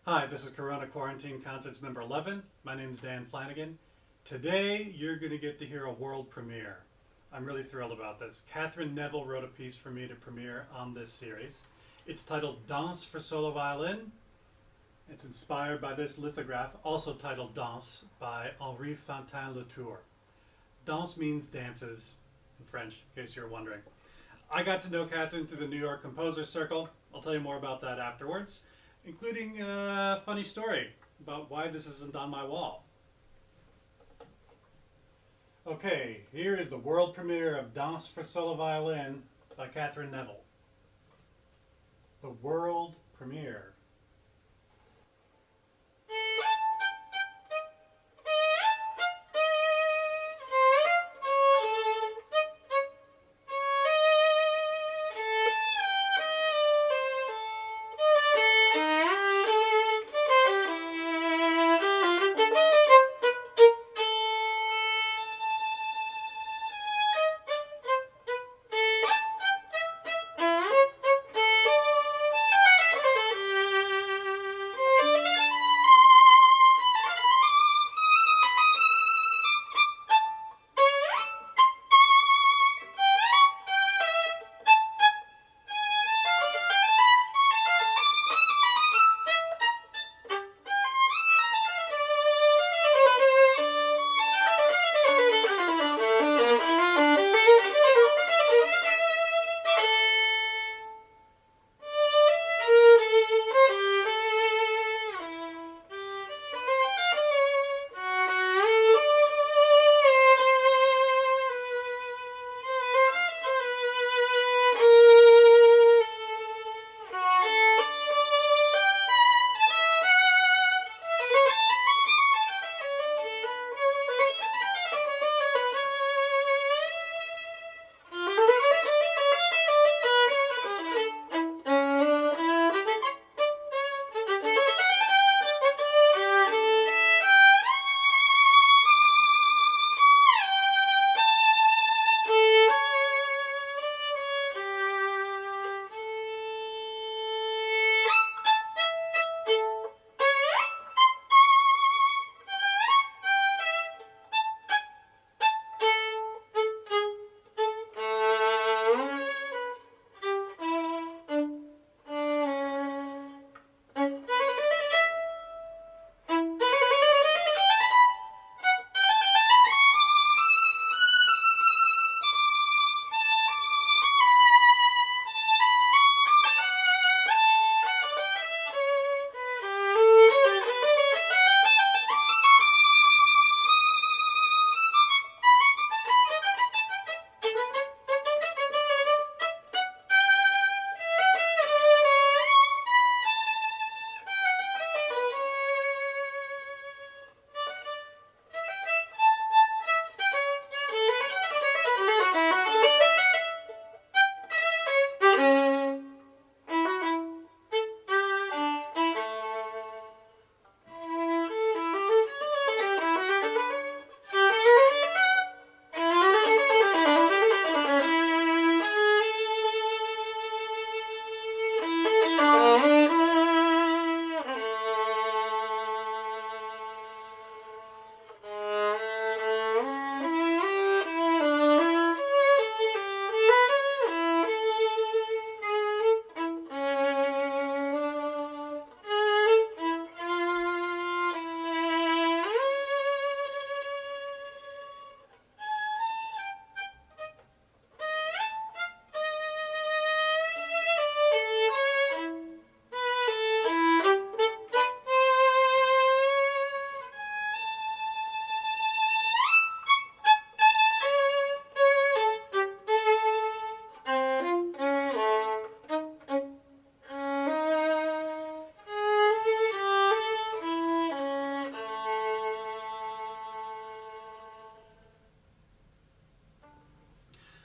Hi, this is Corona Quarantine Concerts number 11. My name is Dan Flanagan. Today you're going to get to hear a world premiere. I'm really thrilled about this. Catherine Neville wrote a piece for me to premiere on this series. It's titled Danse for Solo Violin. It's inspired by this lithograph, also titled Danse, by Henri Fantin-Latour. Danse means dances in French, in case you're wondering. I got to know Catherine through the New York Composer Circle. I'll tell you more about that afterwards, including a funny story about why this isn't on my wall. Okay, here is the world premiere of Danse for Solo Violin by Catherine Neville. The world premiere.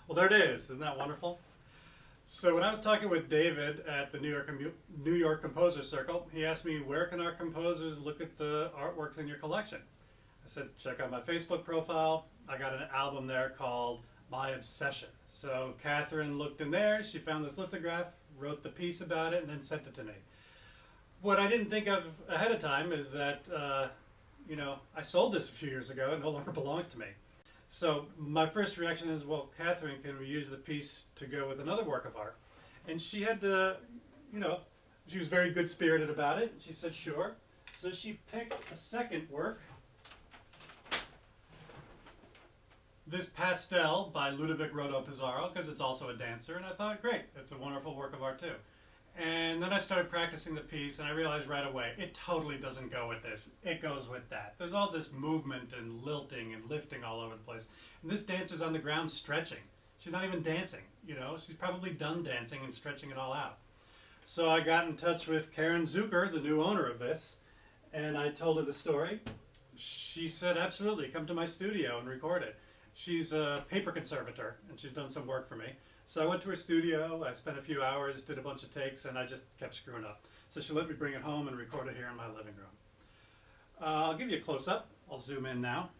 Well, there it is. Isn't that wonderful? So when I was talking with David at the New York Composer Circle, he asked me, where can our composers look at the artworks in your collection? I said, check out my Facebook profile. I got an album there called My Obsession. So Catherine looked in there, she found this lithograph, wrote the piece about it, and then sent it to me. what I didn't think of ahead of time is that, I sold this a few years ago. It no longer belongs to me. So my first reaction is, well, Catherine, can we use the piece to go with another work of art? And she had to, she was very good-spirited about it. She said, sure. So she picked a second work, this pastel by Ludovic Rodo-Pizarro, because it's also a dancer, and I thought, great, it's a wonderful work of art too. And then I started practicing the piece, and I realized right away, it totally doesn't go with this. It goes with that. There's all this movement and lilting and lifting all over the place. And this dancer's on the ground stretching. She's not even dancing, She's probably done dancing and stretching it all out. So I got in touch with Karen Zucker, the new owner of this, and I told her the story. She said, absolutely, come to my studio and record it. She's a paper conservator, and she's done some work for me. So I went to her studio, I spent a few hours, did a bunch of takes, and I just kept screwing up. So she let me bring it home and record it here in my living room. I'll give you a close-up. I'll zoom in now.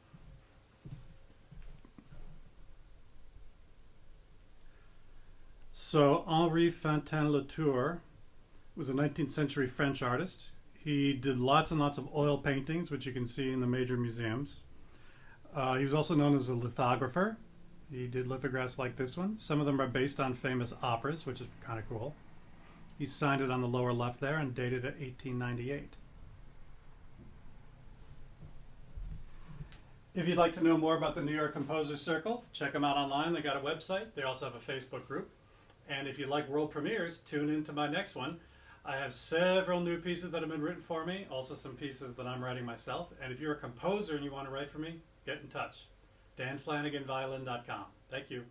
So Henri Fantin-Latour was a 19th century French artist. He did lots and lots of oil paintings, which you can see in the major museums. He was also known as a lithographer. He did lithographs like this one. Some of them are based on famous operas, which is kind of cool. He signed it on the lower left there and dated it 1898. If you'd like to know more about the New York Composers Circle, check them out online. They got a website. They also have a Facebook group. And if you like world premieres, tune in to my next one. I have several new pieces that have been written for me, also some pieces that I'm writing myself. And if you're a composer and you want to write for me, get in touch. DanFlanaganViolin.com. Thank you.